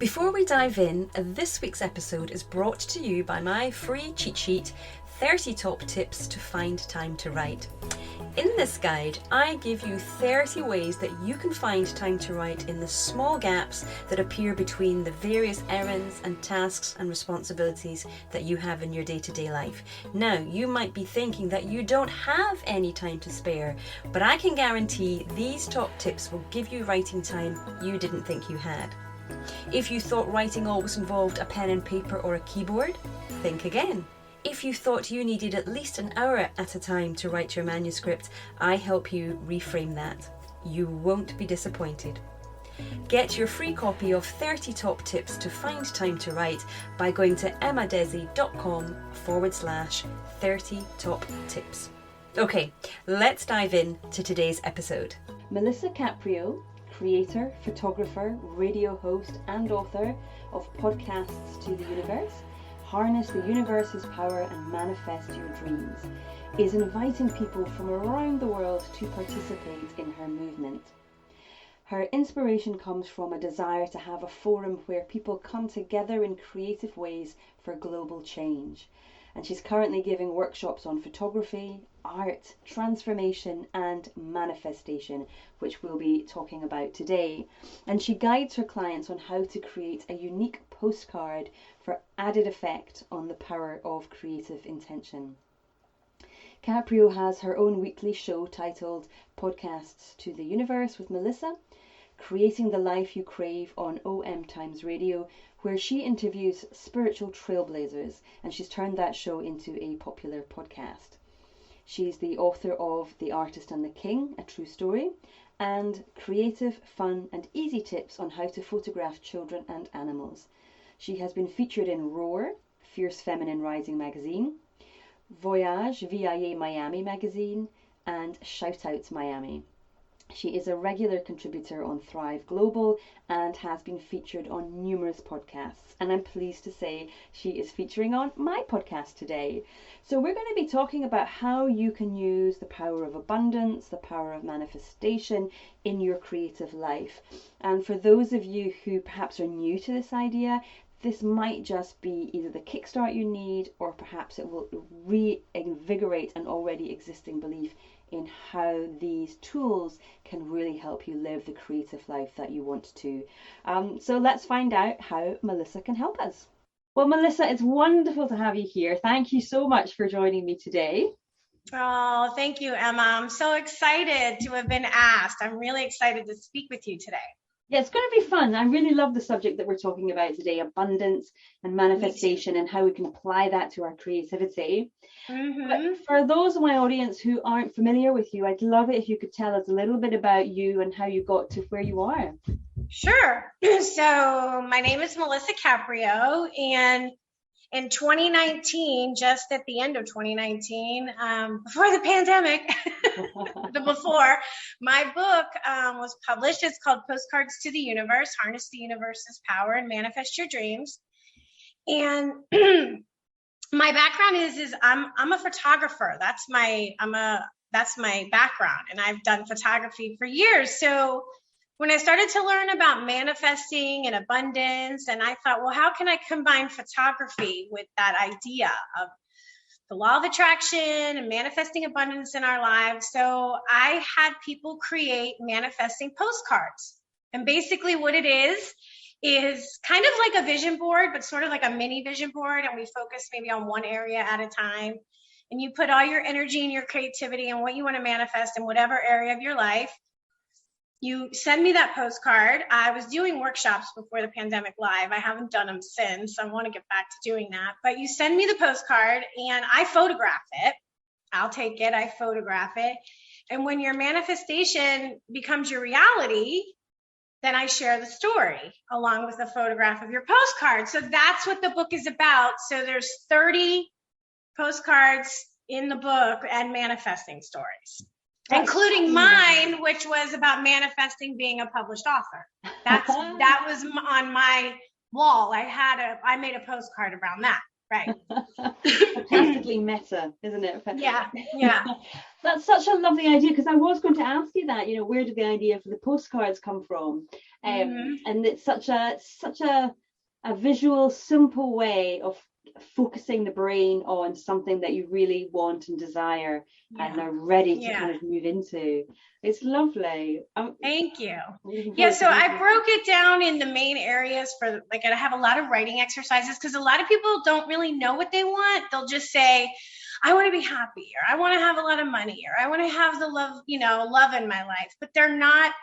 Before we dive in, this week's episode is brought to you by my free cheat sheet, 30 Top Tips to Find Time to Write. In this guide, I give you 30 ways that you can find time to write in the small gaps that appear between the various errands and tasks and responsibilities that you have in your day-to-day life. Now, you might be thinking that you don't have any time to spare, but I can guarantee these top tips will give you writing time you didn't think you had. If you thought writing always involved a pen and paper or a keyboard, think again. If you thought you needed at least an hour at a time to write your manuscript, I help you reframe that. You won't be disappointed. Get your free copy of 30 Top Tips to Find Time to Write by going to emmadesi.com/30 top tips. Okay, let's dive in to today's episode. Melisa Caprio, creator, photographer, radio host and author of Podcasts to the Universe, Harness the Universe's Power and Manifest Your Dreams, is inviting people from around the world to participate in her movement. Her inspiration comes from a desire to have a forum where people come together in creative ways for global change. And she's currently giving workshops on photography, art, transformation and manifestation, which we'll be talking about today. And she guides her clients on how to create a unique postcard for added effect on the power of creative intention. Caprio has her own weekly show titled Podcasts to the Universe with Melisa, Creating the Life You Crave on OM Times Radio, where she interviews spiritual trailblazers, and she's turned that show into a popular podcast. She's the author of The Artist and the King, A True Story, and Creative, Fun and Easy Tips on How to Photograph Children and Animals. She has been featured in Roar, Fierce Feminine Rising magazine, Voyage VIA Miami magazine, and Shoutouts Miami. She is a regular contributor on Thrive Global and has been featured on numerous podcasts. And I'm pleased to say she is featuring on my podcast today. So we're going to be talking about how you can use the power of abundance, the power of manifestation in your creative life. And for those of you who perhaps are new to this idea, this might just be either the kickstart you need, or perhaps it will reinvigorate an already existing belief in how these tools can really help you live the creative life that you want to. So let's find out how Melisa can help us. Well, Melisa, it's wonderful to have you here. Thank you so much for joining me today. Oh, thank you, Emma. I'm so excited to have been asked. I'm really excited to speak with you today. Yeah, it's going to be fun. I really love the subject that we're talking about today, abundance and manifestation, and how we can apply that to our creativity. But for those of my audience who aren't familiar with you, I'd love it if you could tell us a little bit about you and how you got to where you are. Sure. So my name is Melisa Caprio, and in 2019, just at the end of 2019, before the pandemic, my book was published. It's called Postcards to the Universe, Harness the Universe's Power and Manifest Your Dreams. And my background is I'm a photographer. That's my background, and I've done photography for years. So when I started to learn about manifesting and abundance, and I thought, well, how can I combine photography with that idea of the law of attraction and manifesting abundance in our lives? So I had people create manifesting postcards. And basically what it is kind of like a vision board, but sort of like a mini vision board. And we focus maybe on one area at a time. And you put all your energy and your creativity and what you want to manifest in whatever area of your life. You send me that postcard. I was doing workshops before the pandemic live. I haven't done them since. I want to get back to doing that. But you send me the postcard and I photograph it. I'll take it. I photograph it. And when your manifestation becomes your reality, then I share the story along with a photograph of your postcard. So that's what the book is about. So there's 30 postcards in the book and manifesting stories. Including mine, which was about manifesting being a published author. That was on my wall. I made a postcard around that. Right. Fantastically meta, isn't it? Yeah. Yeah. That's such a lovely idea, because I was going to ask you that, where did the idea for the postcards come from? And it's such a visual, simple way of focusing the brain on something that you really want and desire and are ready to kind of move into. It's lovely. Thank you. Yeah, so I broke it down in the main areas for, like, I have a lot of writing exercises, because a lot of people don't really know what they want. They'll just say, I want to be happy, or I want to have a lot of money, or I want to have the love, love in my life, but they're not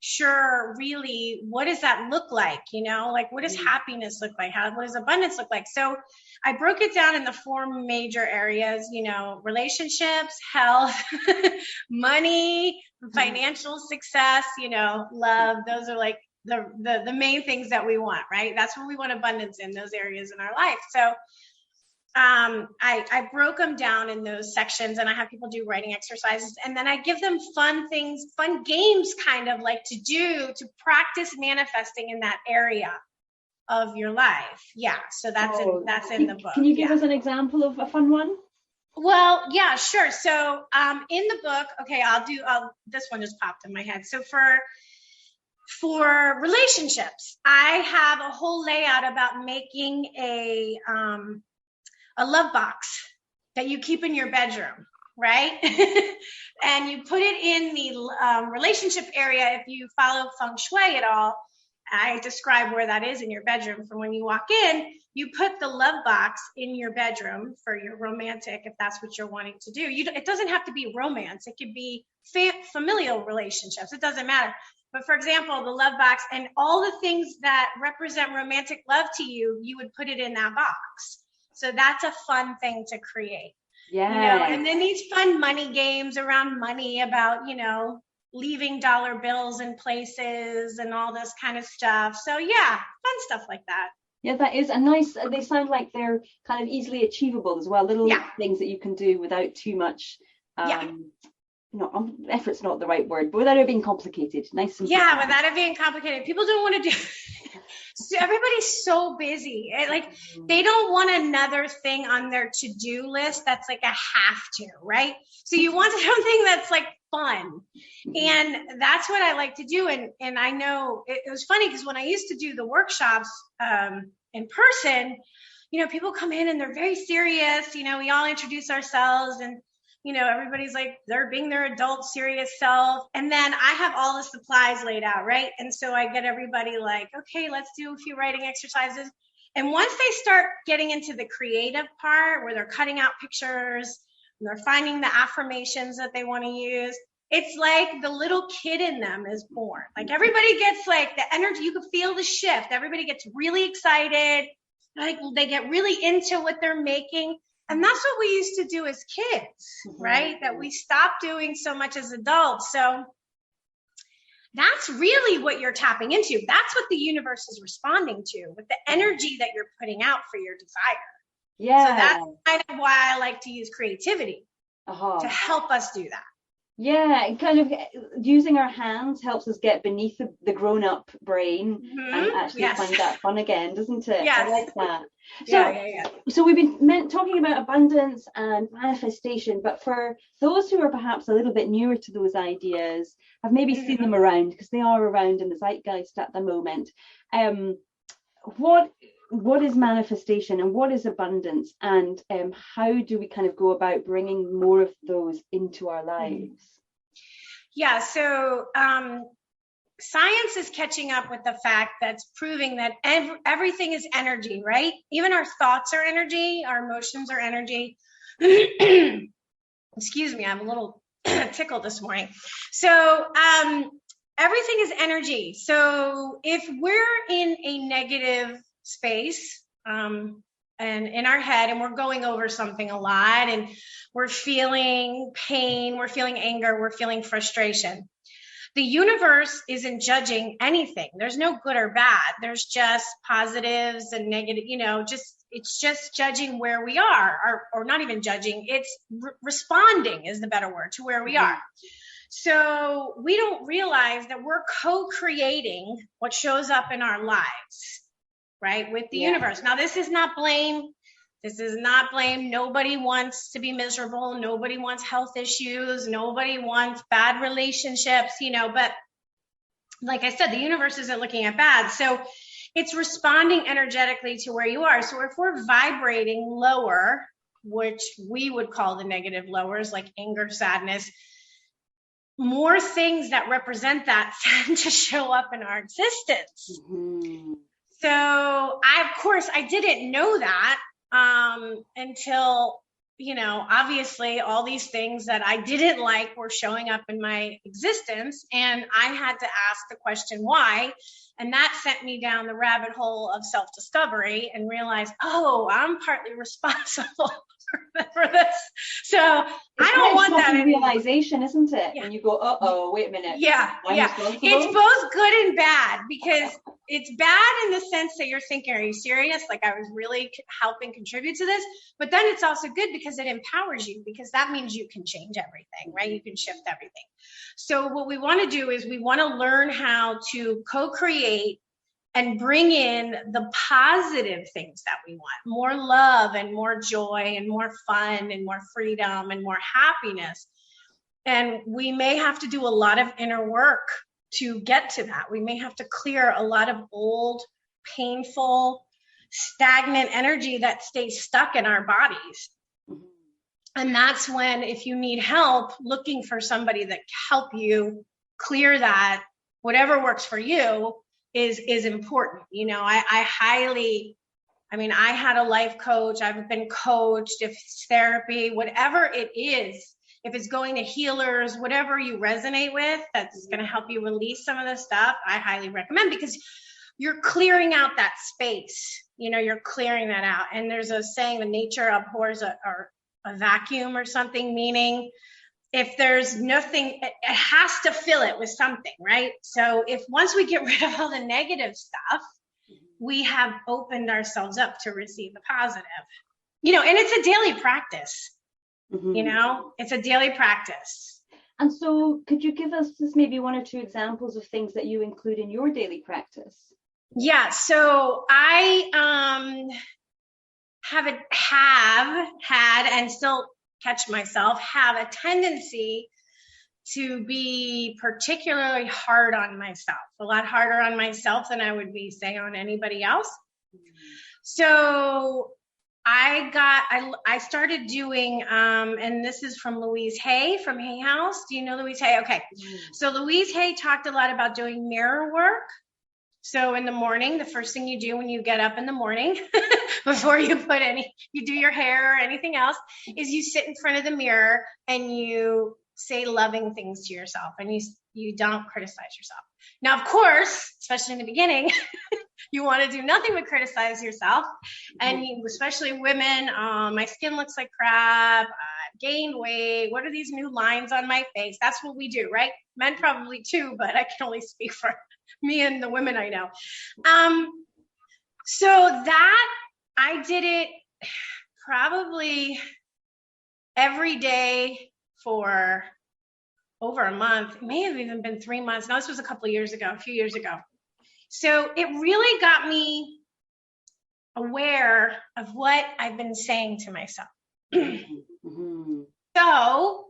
sure really what does that look like, like what does happiness look like, what does abundance look like. So I broke it down in the 4 major areas, relationships, health, money, financial success, love. Those are like the main things that we want, right? That's what we want abundance in, those areas in our life. So I broke them down in those sections, and I have people do writing exercises, and then I give them fun things, fun games kind of like to do to practice manifesting in that area of your life. Yeah. So that's in the book. Can you give us an example of a fun one? Well, yeah, sure. So in the book, okay, this one just popped in my head. So for relationships, I have a whole layout about making a love box that you keep in your bedroom, right? And you put it in the relationship area. If you follow feng shui at all, I describe where that is in your bedroom. For when you walk in, you put the love box in your bedroom for your romantic, if that's what you're wanting to do. It doesn't have to be romance. It could be familial relationships. It doesn't matter. But for example, the love box and all the things that represent romantic love to you, you would put it in that box. So that's a fun thing to create. Yeah. And then these fun money games around money, about, leaving dollar bills in places and all this kind of stuff. So yeah, fun stuff like that. Yeah, that is a nice, they sound like they're kind of easily achievable as well. Little things that you can do without too much, effort's not the right word, but without it being complicated. Nice and simple. Without it being complicated. People don't want to do so everybody's so busy. They don't want another thing on their to-do list that's like a have to, right? So you want something that's like fun. And that's what I like to do. And I know it was funny, because when I used to do the workshops in person, people come in and they're very serious. We all introduce ourselves, and everybody's like, they're being their adult serious self. And then I have all the supplies laid out, right? And so I get everybody like, okay, let's do a few writing exercises. And once they start getting into the creative part, where they're cutting out pictures and they're finding the affirmations that they want to use, it's like the little kid in them is born. Like, everybody gets like the energy, you can feel the shift. Everybody gets really excited. Like, they get really into what they're making. And that's what we used to do as kids, right? That we stopped doing so much as adults. So that's really what you're tapping into. That's what the universe is responding to, with the energy that you're putting out for your desire. Yeah. So that's kind of why I like to use creativity to help us do that. Yeah, kind of using our hands helps us get beneath the grown-up brain and actually find that fun again, doesn't it? Yes. I like that. So, so we've been talking about abundance and manifestation, but for those who are perhaps a little bit newer to those ideas, have maybe seen them around, because they are around in the zeitgeist at the moment. What is manifestation, and what is abundance, and how do we kind of go about bringing more of those into our lives? Yeah, so science is catching up with the fact that's proving that everything is energy, right? Even our thoughts are energy, our emotions are energy. Excuse me, I'm a little tickled this morning. So everything is energy. So if we're in a negative space and in our head, and we're going over something a lot, and we're feeling pain, we're feeling anger, we're feeling frustration, the universe isn't judging anything. There's no good or bad. There's just positives and negative, it's just judging where we are, or not even judging. It's responding is the better word to where we are. So we don't realize that we're co-creating what shows up in our lives, right, with the universe. Now, this is not blame. This is not blame. Nobody wants to be miserable. Nobody wants health issues. Nobody wants bad relationships, but like I said, the universe isn't looking at bad. So it's responding energetically to where you are. So if we're vibrating lower, which we would call the negative lowers, like anger, sadness, more things that represent that tend to show up in our existence. Mm-hmm. So I didn't know that until, obviously all these things that I didn't like were showing up in my existence. And I had to ask the question, why? And that sent me down the rabbit hole of self-discovery and realized, I'm partly responsible for this. So I don't want that realization, isn't it? Yeah. When you go, wait a minute. Yeah. It's both good and bad, because it's bad in the sense that you're thinking, are you serious? Like, I was really helping contribute to this. But then it's also good because it empowers you, because that means you can change everything, right? You can shift everything. So what we want to do is we want to learn how to co-create and bring in the positive things that we want, more love and more joy and more fun and more freedom and more happiness. And we may have to do a lot of inner work to get to that. We may have to clear a lot of old, painful, stagnant energy that stays stuck in our bodies. Mm-hmm. And that's when, if you need help, looking for somebody that can help you clear that, whatever works for you, is important. I had a life coach. I've been coached. If it's therapy, whatever it is, if it's going to healers, whatever you resonate with, that's going to help you release some of this stuff, I highly recommend, because you're clearing out that space. You're clearing that out. And there's a saying, the nature abhors a vacuum or something, meaning if there's nothing, it has to fill it with something, right? So once we get rid of all the negative stuff, we have opened ourselves up to receive the positive, and it's a daily practice, it's a daily practice. And so could you give us just maybe one or two examples of things that you include in your daily practice? Yeah. So I have had and still catch myself have a tendency to be particularly hard on myself, a lot harder on myself than I would be, say, on anybody else. So I started doing, and this is from Louise Hay from Hay House. Do you know Louise Hay? Okay. So Louise Hay talked a lot about doing mirror work. So in the morning, the first thing you do when you get up in the morning, before you do your hair or anything else, is you sit in front of the mirror and you say loving things to yourself, and you don't criticize yourself. Now, of course, especially in the beginning, you want to do nothing but criticize yourself. And especially women, my skin looks like crap, I've gained weight, what are these new lines on my face? That's what we do, right? Men probably too, but I can only speak for me and the women I know. So that I did it probably every day for over a month. It may have even been 3 months. Now, this was a few years ago. So it really got me aware of what I've been saying to myself. Mm-hmm. So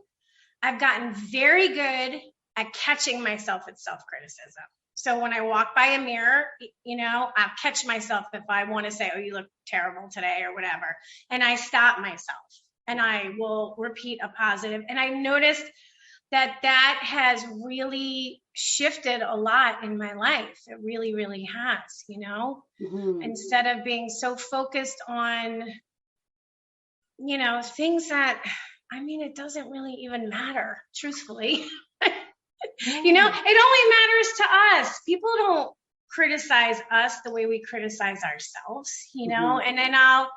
I've gotten very good at catching myself at self-criticism. So when I walk by a mirror, I'll catch myself if I want to say, oh, you look terrible today or whatever. And I stop myself and I will repeat a positive. And I noticed that has really shifted a lot in my life. It really, really has, mm-hmm. Instead of being so focused on, things that, it doesn't really even matter, truthfully. It only matters to us. People don't criticize us the way we criticize ourselves, mm-hmm. And then I'll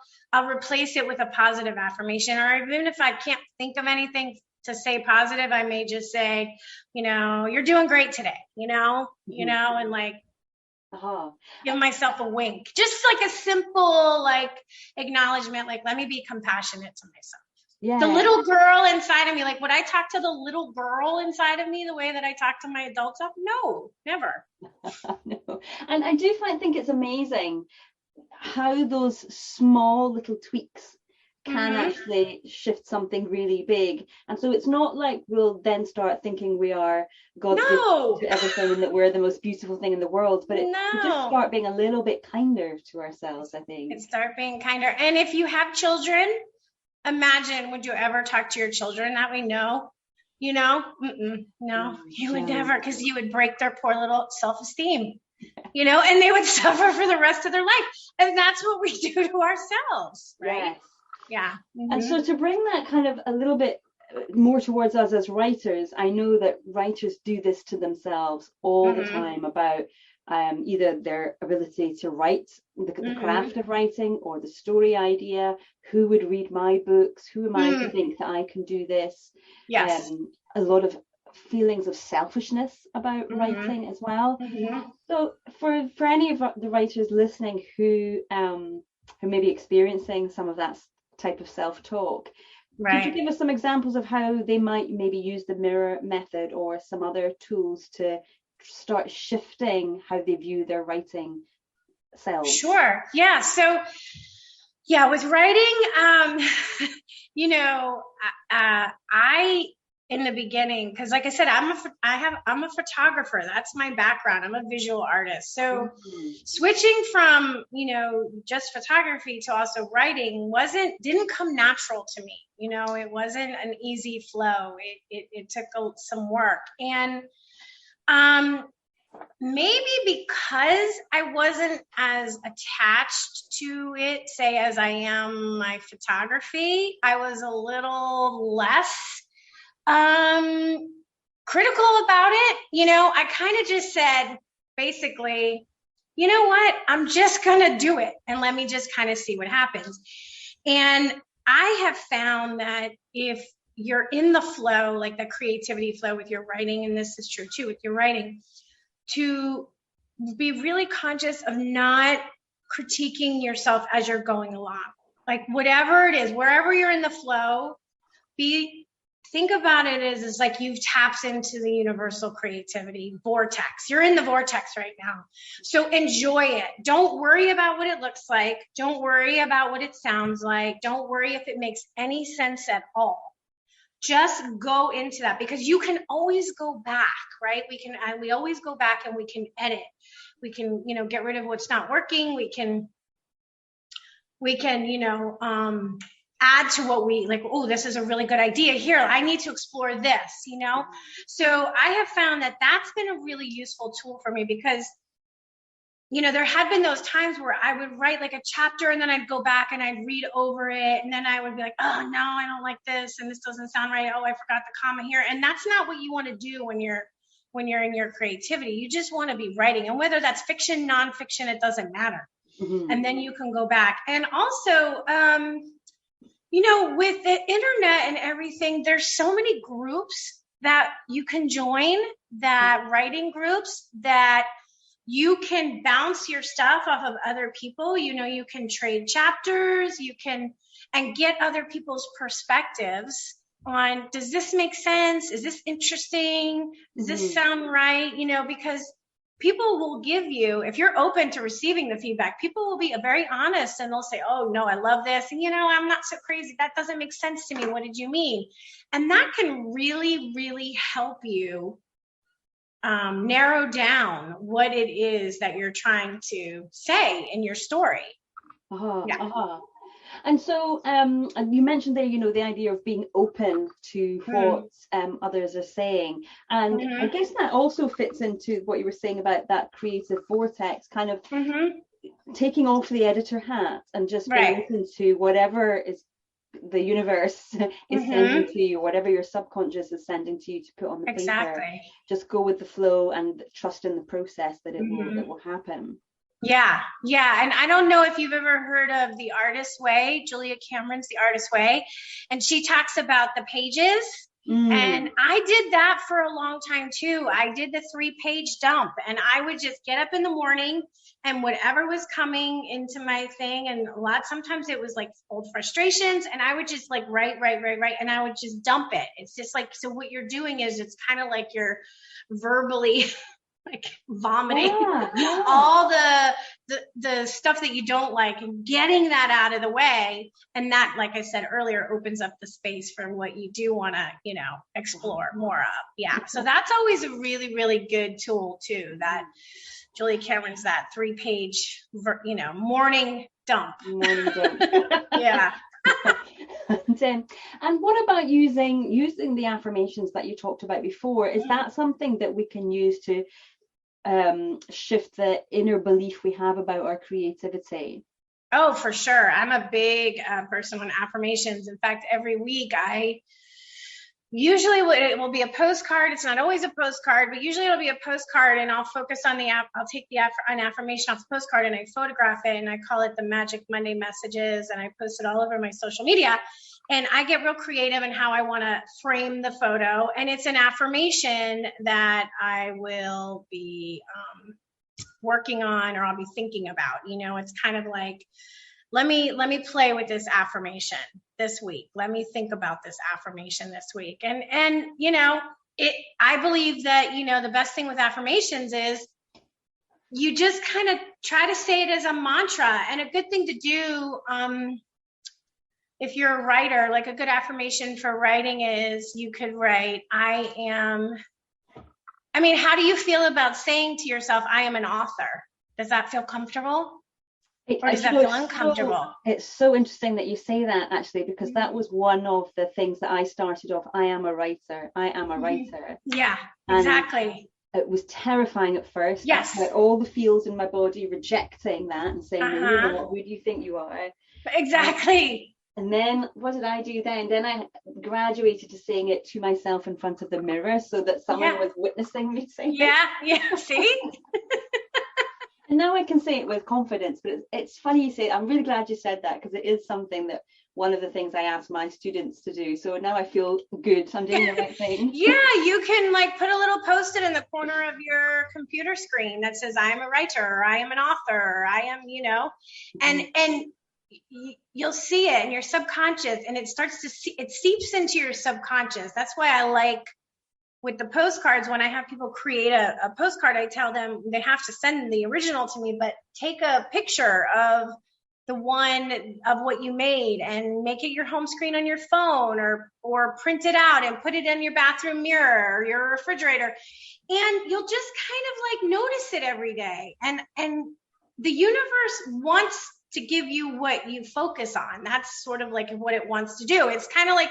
replace it with a positive affirmation, or even if I can't think of anything to say positive, I may just say, you're doing great today, mm-hmm. And like, give myself a wink, just like a simple, acknowledgement, let me be compassionate to myself. Yeah. The little girl inside of me, would I talk to the little girl inside of me the way that I talk to my adult self? No, never. No. And I do think it's amazing how those small little tweaks can Mm-hmm. actually shift something really big. And so it's not like we'll then start thinking we are God's gift No, to everything and that we're the most beautiful thing in the world, but to just no. start being a little bit kinder to ourselves, I think. And start being kinder. And if you have children, imagine, would you ever talk to your children that way? No. You know, no, you would No. never, because you would break their poor little self-esteem, and they would suffer for the rest of their life. And that's what we do to ourselves, right? Yes. Yeah. And so to bring that kind of a little bit more towards us as writers, I know that writers do this to themselves all the time about either their ability to write, the craft of writing, or the story idea. Who would read my books? Who am I to think that I can do this? Yes. A lot of feelings of selfishness about writing as well. So for any of the writers listening who may be experiencing some of that type of self-talk, could you give us some examples of how they might maybe use the mirror method or some other tools to start shifting how they view their writing selves? Sure. Yeah. So, yeah, with writing, I in the beginning, because like I said, I'm a photographer. That's my background. I'm a visual artist. So switching from, just photography to also writing didn't come natural to me. It wasn't an easy flow. It took some work. And maybe because I wasn't as attached to it, say, as I am my photography, I was a little less critical about it. I kind of just said, basically, you know what? I'm just going to do it and let me just kind of see what happens. And I have found that if you're in the flow, like the creativity flow with your writing, and this is true too with your writing, to be really conscious of not critiquing yourself as you're going along. Like whatever it is, wherever you're in the flow, think about it as like you've tapped into the universal creativity vortex. You're in the vortex right now. So enjoy it. Don't worry about what it looks like. Don't worry about what it sounds like. Don't worry if it makes any sense at all. Just go into that, because you can always go back, right? We always go back and we can edit. We can, get rid of what's not working. We can, add to what we like. Oh, this is a really good idea here. I need to explore this, So I have found that that's been a really useful tool for me, because there had been those times where I would write like a chapter and then I'd go back and I'd read over it. And then I would be like, oh, no, I don't like this. And this doesn't sound right. Oh, I forgot the comma here. And that's not what you want to do when you're in your creativity. You just want to be writing. And whether that's fiction, nonfiction, it doesn't matter. And then you can go back. And also, with the internet and everything, there's so many groups that you can join, that writing groups that you can bounce your stuff off of other people. You can trade chapters, and get other people's perspectives on, does this make sense? Is this interesting? Does this sound right? Because people will give you, if you're open to receiving the feedback, people will be very honest and they'll say, oh, no, I love this. And, I'm not so crazy. That doesn't make sense to me. What did you mean? And that can really, really help you narrow down what it is that you're trying to say in your story. And so and you mentioned there, the idea of being open to what others are saying. And I guess that also fits into what you were saying about that creative vortex, kind of taking off the editor hat and just being open to whatever is the universe is sending to you, whatever your subconscious is sending to you to put on the paper. Just go with the flow and trust in the process that it will happen. Yeah. And I don't know if you've ever heard of The Artist's Way, Julia Cameron's The Artist's Way, and she talks about the pages. And I did that for a long time too. I did the 3-page dump, and I would just get up in the morning and whatever was coming into my thing, and sometimes it was like old frustrations, and I would just like write, and I would just dump it. It's just like, so what you're doing is, it's kind of like you're verbally like vomiting Yeah. all the stuff that you don't like, and getting that out of the way. And that, like I said earlier, opens up the space for what you do want to, explore more of. Yeah. So that's always a really, really good tool too. That Julia Cameron's that 3-page, morning dump. Morning dump. Yeah. And what about using the affirmations that you talked about before? Is that something that we can use to shift the inner belief we have about our creativity? Oh, for sure. I'm a big person on affirmations. In fact, every week usually it will be a postcard. It's not always a postcard, but usually it'll be a postcard, and I'll focus on I'll take an affirmation off the postcard and I photograph it, and I call it the Magic Monday Messages, and I post it all over my social media. And I get real creative in how I want to frame the photo. And it's an affirmation that I will be working on, or I'll be thinking about. It's kind of like, let me play with this affirmation this week. Let me think about this affirmation this week. And I believe that, the best thing with affirmations is you just kind of try to say it as a mantra. And a good thing to do, if you're a writer, like a good affirmation for writing is, you could write, how do you feel about saying to yourself, I am an author? Does that feel comfortable? Or does that feel uncomfortable? It's so interesting that you say that, actually, because that was one of the things that I started off. I am a writer. I am a writer. Yeah, exactly. And it was terrifying at first. Yes. I had all the feels in my body rejecting that and saying, no, who do you think you are? Exactly. And then what did I do then? Then I graduated to saying it to myself in front of the mirror so that someone was witnessing me saying it. Yeah, see? And now I can say it with confidence, but it's funny you say it. I'm really glad you said that, because it is something that one of the things I ask my students to do. So now I feel good. I'm doing the right thing. Yeah, you can put a little post-it in the corner of your computer screen that says, I am a writer, or I am an author, or I am, and you'll see it in your subconscious, and it seeps into your subconscious. That's why I like, with the postcards, when I have people create a postcard, I tell them they have to send the original to me, but take a picture of the one of what you made and make it your home screen on your phone, or print it out and put it in your bathroom mirror or your refrigerator. And you'll just kind of notice it every day. And the universe wants to give you what you focus on. That's sort of like what it wants to do. It's kind of like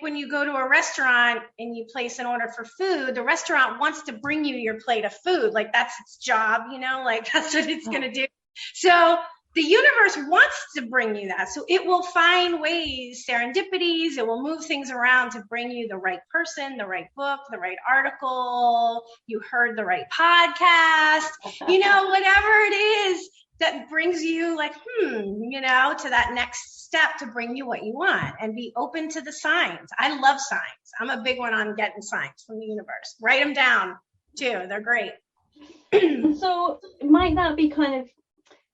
when you go to a restaurant and you place an order for food, the restaurant wants to bring you your plate of food. That's its job, that's what it's going to do. So the universe wants to bring you that. So it will find ways, serendipities, it will move things around to bring you the right person, the right book, the right article, you heard the right podcast, whatever it is that brings you to that next step to bring you what you want, and be open to the signs. I love signs. I'm a big one on getting signs from the universe. Write them down too. They're great. So might that be kind of,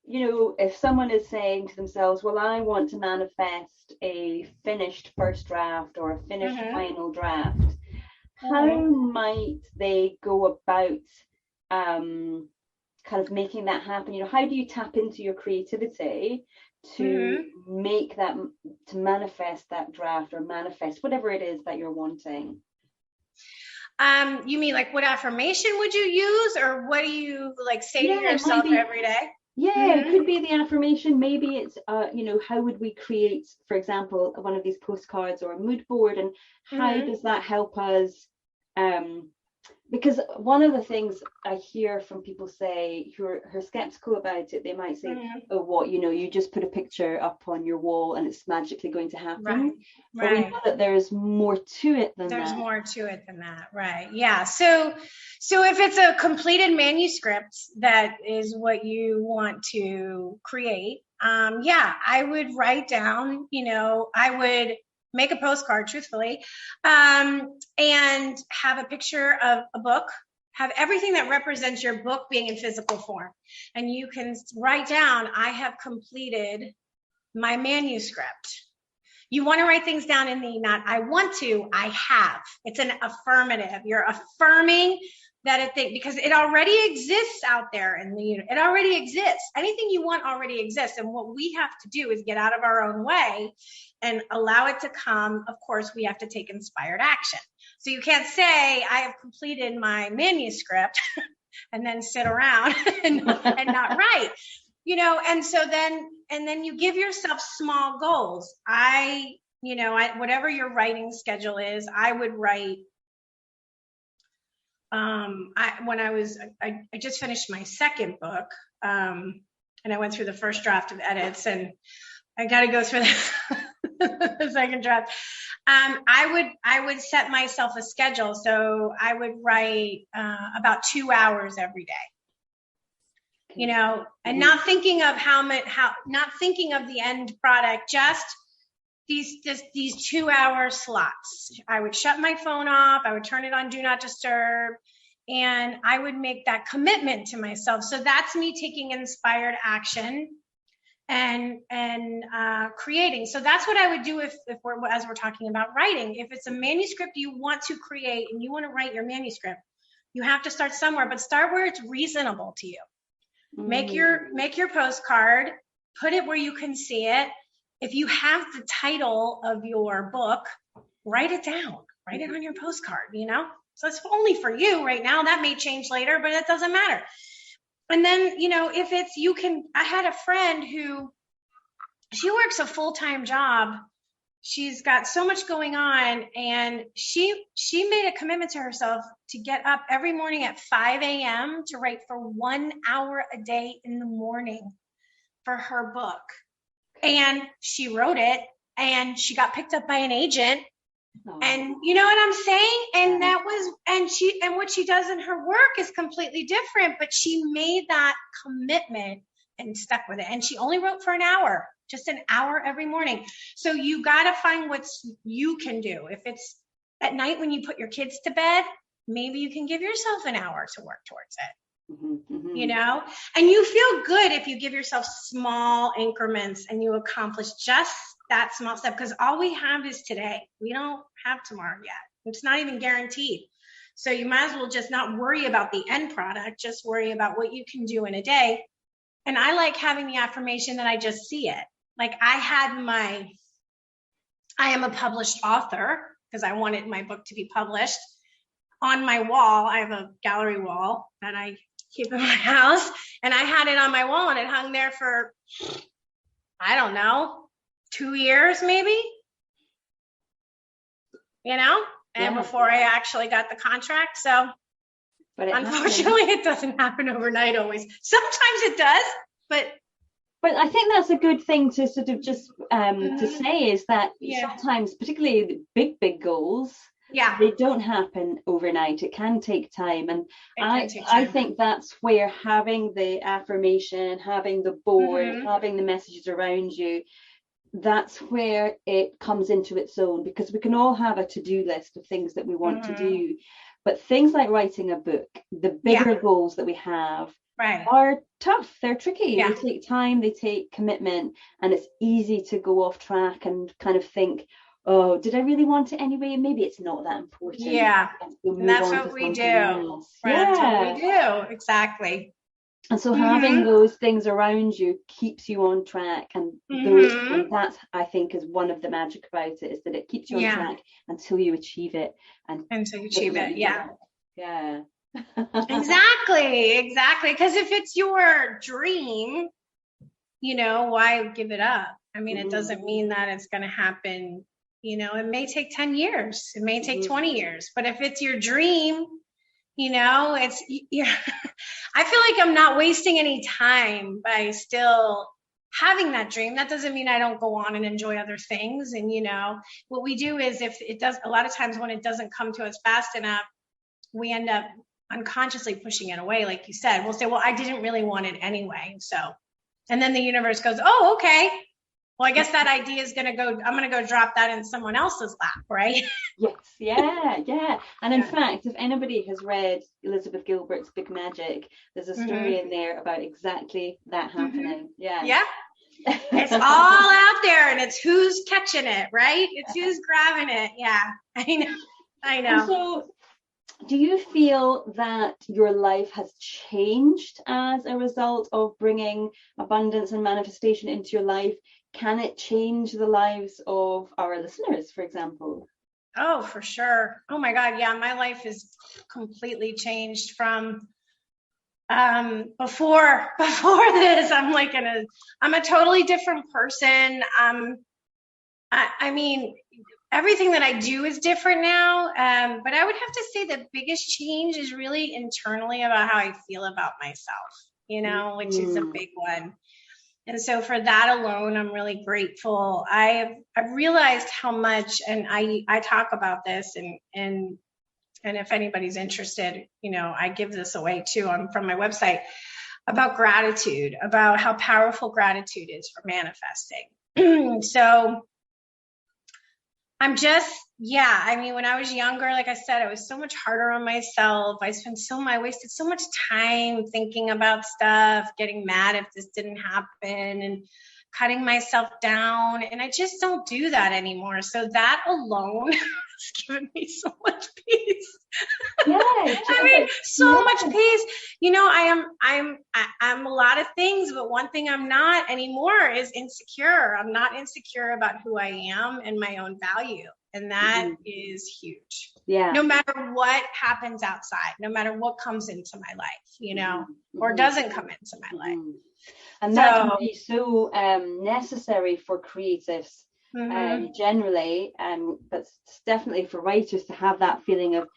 if someone is saying to themselves, well, I want to manifest a finished first draft or a finished final draft, how might they go about kind of making that happen? How do you tap into your creativity to make that, to manifest that draft, or manifest whatever it is that you're wanting? You mean what affirmation would you use, or what do you say to yourself every day? Yeah, it could be the affirmation. Maybe it's how would we create, for example, one of these postcards or a mood board, and how does that help us? Because one of the things I hear from people say who are skeptical about it, they might say, oh, what, you just put a picture up on your wall and it's magically going to happen. Right. But we know that there's more to it than that. There's more to it than that. Right. Yeah. So if it's a completed manuscript that is what you want to create, I would write down, I would make a postcard, truthfully, and have a picture of a book, have everything that represents your book being in physical form. And you can write down, I have completed my manuscript. You want to write things down in the not I want to, I have. It's an affirmative. You're affirming because it already exists out there in the universe. It already exists. Anything you want already exists. And what we have to do is get out of our own way and allow it to come. Of course, we have to take inspired action. So you can't say, I have completed my manuscript and then sit around and not write, and so then you give yourself small goals. Whatever your writing schedule is, I would write. I just finished my second book, and I went through the first draft of edits, and I got to go through the second draft. I would set myself a schedule, so I would write about 2 hours every day, and not thinking of not thinking of the end product, just these 2 hour slots. I would shut my phone off. I would turn it on do not disturb, and I would make that commitment to myself. So that's me taking inspired action and creating. So that's what I would do as we're talking about writing. If it's a manuscript you want to create and you want to write your manuscript, you have to start somewhere, but start where it's reasonable to you. Make your postcard, put it where you can see it. If you have the title of your book, write it down, write it on your postcard, So it's only for you right now. That may change later, but it doesn't matter. And then, if it's, I had a friend who, she works a full-time job. She's got so much going on, and she made a commitment to herself to get up every morning at 5 a.m. to write for 1 hour a day in the morning for her book. And she wrote it, and she got picked up by an agent. Oh. And you know what I'm saying? And what she does in her work is completely different, but she made that commitment and stuck with it. And she only wrote for an hour, just an hour every morning. So you got to find what you can do. If it's at night when you put your kids to bed, maybe you can give yourself an hour to work towards it. And you feel good if you give yourself small increments and you accomplish just that small step, because all we have is today. We don't have tomorrow yet. It's not even guaranteed. So you might as well just not worry about the end product, just worry about what you can do in a day. And I like having the affirmation that I just see it. Like I am a published author, because I wanted my book to be published. On my wall, I have a gallery wall that I keep in my house, and I had it on my wall, and it hung there for, I don't know, 2 years maybe, and before I actually got the contract. So unfortunately it doesn't happen overnight always. Sometimes it does, but I think that's a good thing to sort of just to say, is that sometimes, particularly the big goals, they don't happen overnight. It can take time. And I think that's where having the affirmation, having the board, having the messages around you, that's where it comes into its own, because we can all have a to-do list of things that we want to do. But things like writing a book, the bigger goals that we have are tough. They're tricky. They take time, they take commitment, and it's easy to go off track and kind of think, oh, did I really want it anyway? Maybe it's not that important. Yeah, and that's what we do. That's what we do. Exactly. And so having those things around you keeps you on track, and and that's, I think, is one of the magic about it, is that it keeps you on track until you achieve it. Until you achieve it, yeah. Exactly. Because if it's your dream, why give it up? I mean, it doesn't mean that it's going to happen. It may take 10 years. It may take 20 years. But if it's your dream, it's, I feel like I'm not wasting any time by still having that dream. That doesn't mean I don't go on and enjoy other things. And, what we do is, if it does, a lot of times when it doesn't come to us fast enough, we end up unconsciously pushing it away. Like you said, we'll say, well, I didn't really want it anyway. So, and then the universe goes, oh, okay. Well, I guess that idea is I'm going to go drop that in someone else's lap, right? Yes, yeah. And in fact, if anybody has read Elizabeth Gilbert's Big Magic, there's a story in there about exactly that happening. Yeah. It's all out there, and it's who's catching it, right? It's who's grabbing it. Yeah, I know. And so Do you feel that your life has changed as a result of bringing abundance and manifestation into your life? Can it change the lives of our listeners, for example? Oh, for sure. Oh my God. Yeah. My life is completely changed from before this. I'm a totally different person. I mean, everything that I do is different now. But I would have to say the biggest change is really internally about how I feel about myself, which is a big one. And so for that alone, I'm really grateful. I've realized how much, and I talk about this, and if anybody's interested, I give this away too from my website, about gratitude, about how powerful gratitude is for manifesting. So when I was younger, like I said, I was so much harder on myself. I wasted so much time thinking about stuff, getting mad if this didn't happen, and cutting myself down. And I just don't do that anymore. So that alone has given me so much peace. Yeah, so much peace. I'm a lot of things, but one thing I'm not anymore is insecure. I'm not insecure about who I am and my own value. And that is huge. Yeah. No matter what happens outside, no matter what comes into my life, or doesn't come into my life. And that can be so necessary for creatives generally, but definitely for writers to have that feeling of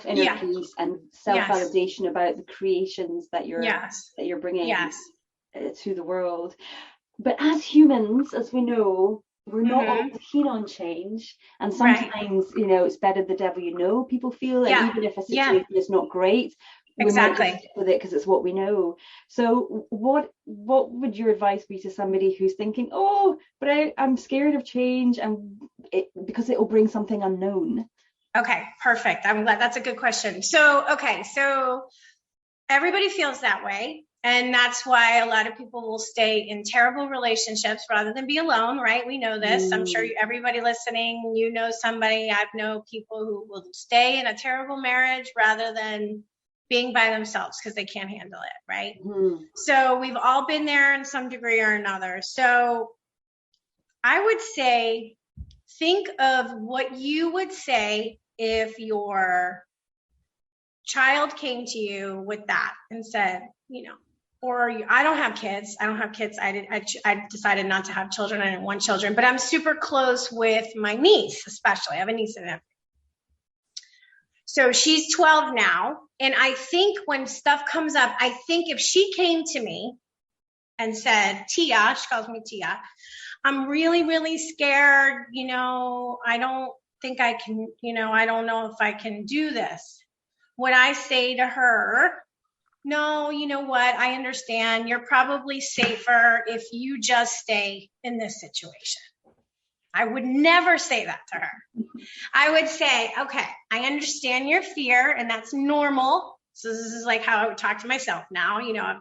inner peace and self-validation about the creations that you're bringing to the world. But as humans, as we know, we're not always keen on change, and sometimes it's better the devil you know, people feel, and even if a situation is not great, we might just stick with it because it's what we know. So what would your advice be to somebody who's thinking, but I'm scared of change, and because it will bring something unknown? Okay, perfect. I'm glad. That's a good question. So everybody feels that way. And that's why a lot of people will stay in terrible relationships rather than be alone, right? We know this. I'm sure everybody listening, somebody. I know people who will stay in a terrible marriage rather than being by themselves because they can't handle it, right? So we've all been there in some degree or another. So I would say, think of what you would say if your child came to you with that and said, I don't have kids. I decided not to have children. I didn't want children, but I'm super close with my niece, especially. I have a niece and nephew. So she's 12 now. And I think when stuff comes up, I think if she came to me and said, Tia, she calls me Tia, I'm really, really scared. I don't think I can, I don't know if I can do this. Would I say to her, no, you know what? I understand. You're probably safer if you just stay in this situation. I would never say that to her. I would say, okay, I understand your fear, and that's normal. So this is like how I would talk to myself now. I'm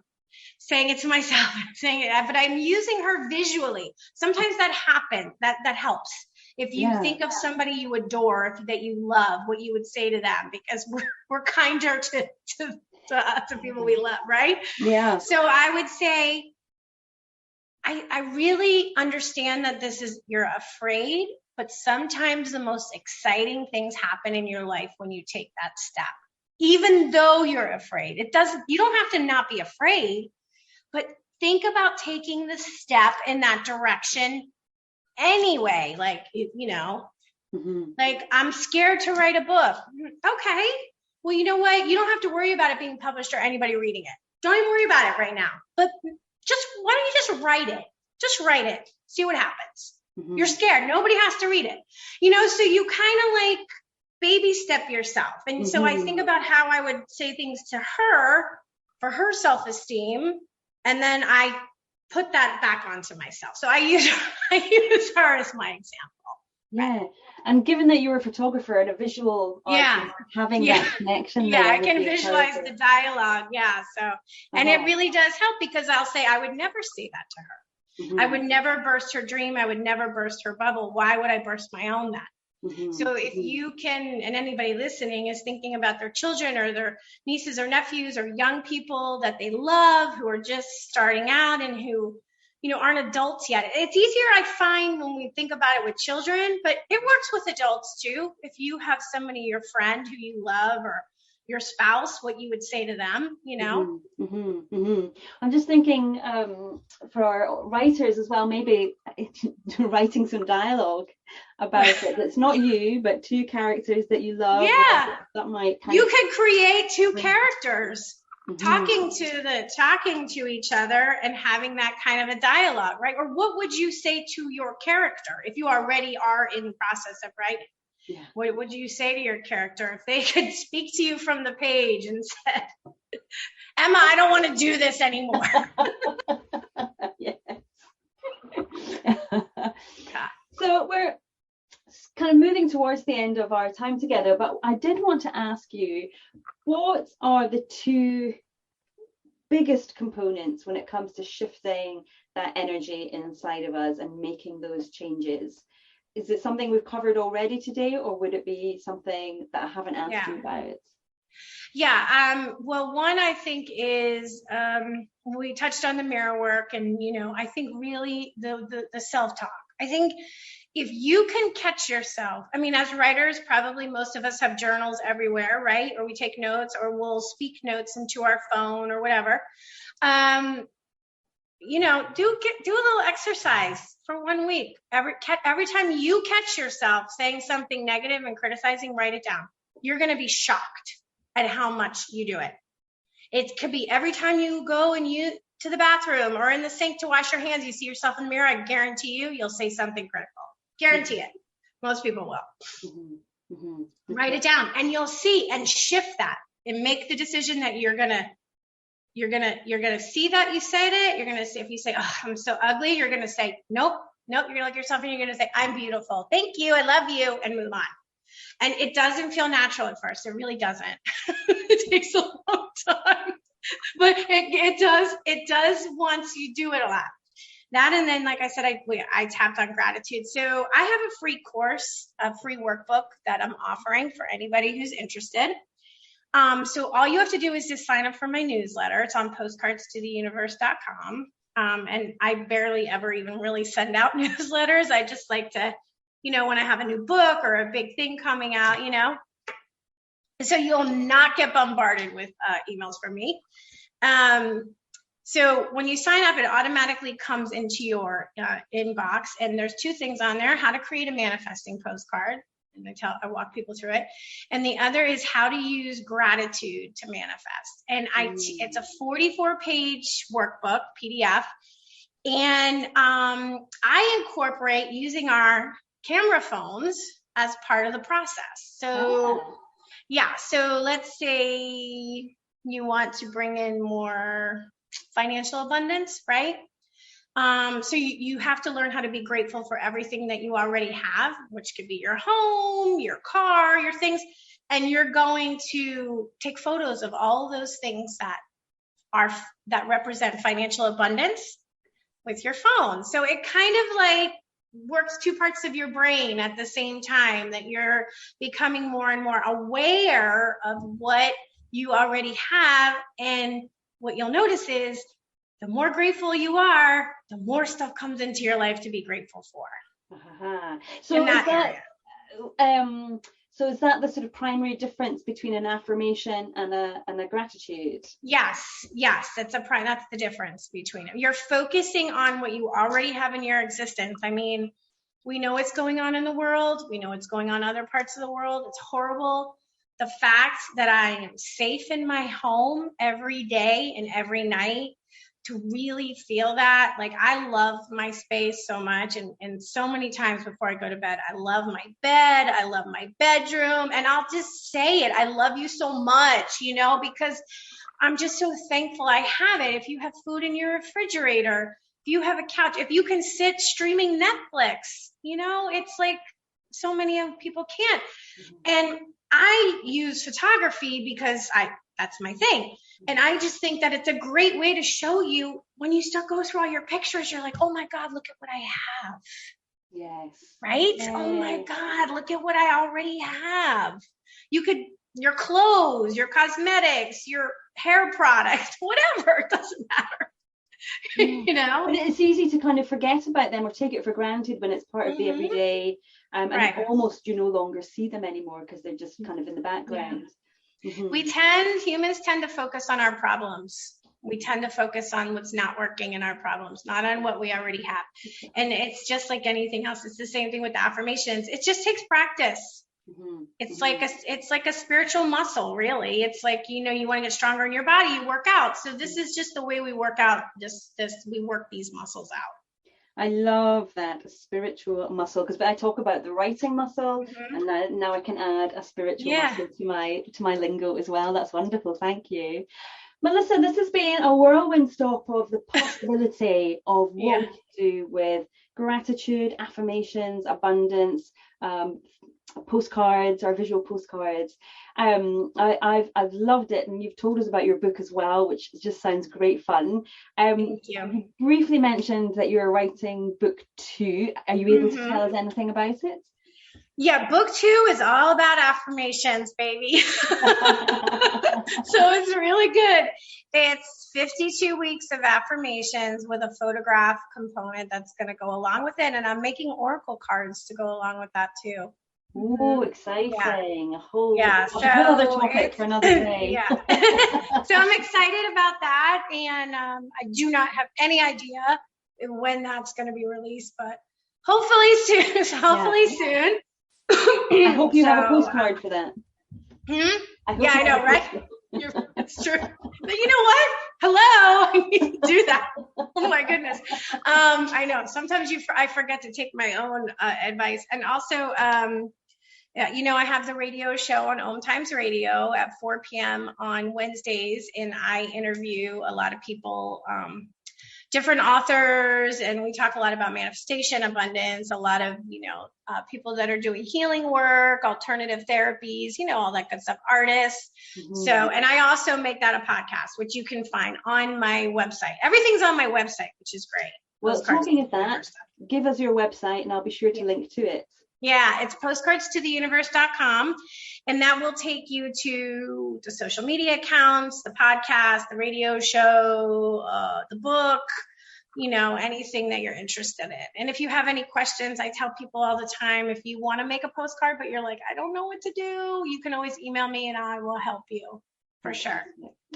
saying it to myself, but I'm using her visually. Sometimes that happens. That helps. If you think of somebody you adore, that you love, what you would say to them, because we're kinder to people we love, right? Yeah. So I would say, I really understand that you're afraid, but sometimes the most exciting things happen in your life when you take that step. Even though you're afraid, you don't have to not be afraid, but think about taking the step in that direction anyway. Like, like, I'm scared to write a book. Okay. Well, you know what? You don't have to worry about it being published or anybody reading it. Don't even worry about it right now. But why don't you just write it? Just write it. See what happens. You're scared. Nobody has to read it. So you kind of like baby step yourself. And so I think about how I would say things to her for her self-esteem. And then I put that back onto myself. So I use her as my example. Yeah. And given that you're a photographer and a visual artist, having that connection there. I can visualize the dialogue. Yeah. So, and it really does help, because I'll say, I would never say that to her. I would never burst her dream. I would never burst her bubble. Why would I burst my own then? So if you can, and anybody listening is thinking about their children or their nieces or nephews or young people that they love who are just starting out and who, aren't adults yet. It's easier, I find, when we think about it with children, but it works with adults too. If you have somebody, your friend who you love, or your spouse, what you would say to them, I'm just thinking for our writers as well, maybe writing some dialogue about it. It's not you, but two characters that you love. Yeah, that might. You could create two characters talking to each other and having that kind of a dialogue, right? Or what would you say to your character if you already are in the process of writing? Yeah. What would you say to your character if they could speak to you from the page and said, Emma, I don't want to do this anymore? Yes. So we're kind of moving towards the end of our time together, but I did want to ask you, what are the two biggest components when it comes to shifting that energy inside of us and making those changes? Is it something we've covered already today, or would it be something that I haven't asked you about? Yeah. Well, one I think is we touched on the mirror work, and I think really the self-talk. I think if you can catch yourself, I mean, as writers, probably most of us have journals everywhere, right? Or we take notes, or we'll speak notes into our phone or whatever. Do a little exercise for 1 week. Every time you catch yourself saying something negative and criticizing, write it down. You're going to be shocked at how much you do it. It could be every time you go to the bathroom or in the sink to wash your hands, you see yourself in the mirror, I guarantee you'll say something critical. Guarantee it. Most people will. Write it down, and you'll see, and shift that and make the decision that you're gonna see that you said it. You're gonna say, if you say, oh, I'm so ugly, you're gonna say, nope. You're gonna look at yourself and you're gonna say, I'm beautiful. Thank you. I love you, and move on. And it doesn't feel natural at first. It really doesn't. It takes a long time, but it does once you do it a lot. That, and then, like I said, I tapped on gratitude. So I have a free course, a free workbook that I'm offering for anybody who's interested. So all you have to do is just sign up for my newsletter. It's on postcardstotheuniverse.com. And I barely ever even really send out newsletters. I just like to, when I have a new book or a big thing coming out, so you'll not get bombarded with emails from me. So when you sign up, it automatically comes into your inbox, and there's two things on there: how to create a manifesting postcard, and I walk people through it, and the other is how to use gratitude to manifest. And it's a 44-page workbook PDF, and I incorporate using our camera phones as part of the process. So so let's say you want to bring in more financial abundance, right? So you have to learn how to be grateful for everything that you already have, which could be your home, your car, your things, and you're going to take photos of all those things that represent financial abundance with your phone. So it kind of like works two parts of your brain at the same time, that you're becoming more and more aware of what you already have. And what you'll notice is the more grateful you are, the more stuff comes into your life to be grateful for. So is that the sort of primary difference between an affirmation and a gratitude? Yes, that's the difference between it. You're focusing on what you already have in your existence. I mean, we know what's going on in the world. We know what's going on in other parts of the world. It's horrible. The fact that I am safe in my home every day and every night, to really feel that, like, I love my space so much, and so many times before I go to bed, I love my bed, I love my bedroom, and I'll just say it, I love you so much, because I'm just so thankful I have it. If you have food in your refrigerator, if you have a couch, if you can sit streaming Netflix, it's like so many people can't. And I use photography because that's my thing. And I just think that it's a great way to show you, when you go through all your pictures, you're like, oh my God, look at what I have. Yes. Right? Yes. Oh my God, look at what I already have. Your clothes, your cosmetics, your hair product, whatever, it doesn't matter. You know? But it's easy to kind of forget about them or take it for granted when it's part of the everyday, and almost you no longer see them anymore because they're just kind of in the background. Humans tend to focus on our problems. We tend to focus on what's not working in our problems, not on what we already have. And it's just like anything else. It's the same thing with the affirmations. It just takes practice. It's like a spiritual muscle, really. It's like, you want to get stronger in your body, you work out. So this is just the way we work out. We work these muscles out. I love that, spiritual muscle, because I talk about the writing muscle, and now I can add a spiritual muscle to my lingo as well. That's wonderful. Thank you. Melisa, this has been a whirlwind stop of the possibility of what we can do with gratitude, affirmations, abundance, postcards, our visual postcards. I've loved it, and you've told us about your book as well, which just sounds great fun. Thank you. You briefly mentioned that you're writing book 2. Are you able to tell us anything about it? Yeah, book 2 is all about affirmations, baby. So it's really good. It's 52 weeks of affirmations with a photograph component that's going to go along with it. And I'm making oracle cards to go along with that too. Oh, exciting. A whole other topic for another day. So I'm excited about that. And I do not have any idea when that's going to be released, but hopefully soon. Soon. I hope you have a postcard for that. I know, right? It's true. But you know what? Hello, I need to do that. Oh my goodness. I know. Sometimes I forget to take my own advice. And also, I have the radio show on Om Times Radio at 4 p.m. on Wednesdays, and I interview a lot of people, different authors, and we talk a lot about manifestation, abundance, a lot of, people that are doing healing work, alternative therapies, all that good stuff, artists. So, and I also make that a podcast, which you can find on my website. Everything's on my website, which is great. Well, talking of that, give us your website and I'll be sure to link to it. Yeah, it's postcardstotheuniverse.com, and that will take you to the social media accounts, the podcast, the radio show, the book, anything that you're interested in. And if you have any questions, I tell people all the time, if you want to make a postcard, but you're like, I don't know what to do, you can always email me and I will help you for sure.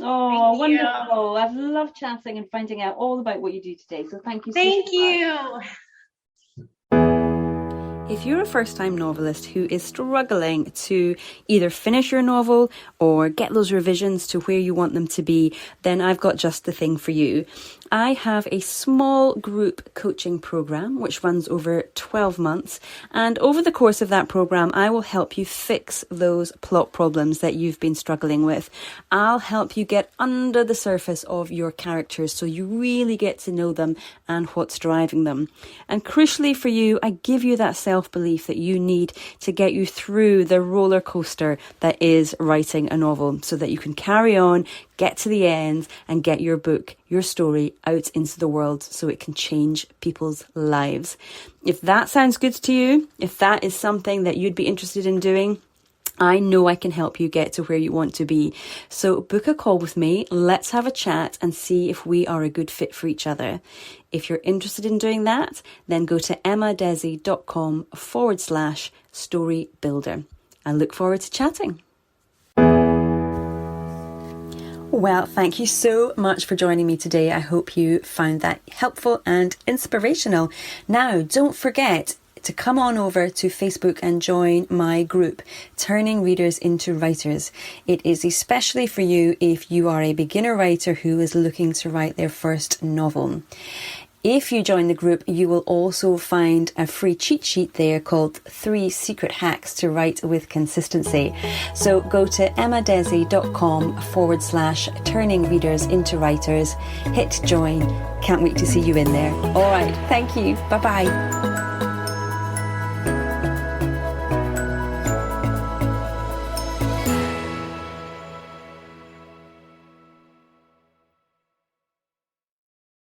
Oh, wonderful. I've loved chatting and finding out all about what you do today. So thank you so much. Thank you. If you're a first-time novelist who is struggling to either finish your novel or get those revisions to where you want them to be, then I've got just the thing for you. I have a small group coaching program which runs over 12 months, and over the course of that program I will help you fix those plot problems that you've been struggling with. I'll help you get under the surface of your characters so you really get to know them and what's driving them. And crucially for you, I give you that self-belief that you need to get you through the roller coaster that is writing a novel, so that you can carry on, get to the end, and get your book, your story out into the world so it can change people's lives. If that sounds good to you, if that is something that you'd be interested in doing, I know I can help you get to where you want to be. So book a call with me. Let's have a chat and see if we are a good fit for each other. If you're interested in doing that, then go to emmadesi.com/story builder. I look forward to chatting. Well, thank you so much for joining me today. I hope you found that helpful and inspirational. Now, don't forget to come on over to Facebook and join my group, Turning Readers into Writers. It is especially for you if you are a beginner writer who is looking to write their first novel. If you join the group, you will also find a free cheat sheet there called 3 Secret Hacks to Write with Consistency. So go to emmadesi.com/turning readers into writers. Hit join. Can't wait to see you in there. All right. Thank you. Bye-bye.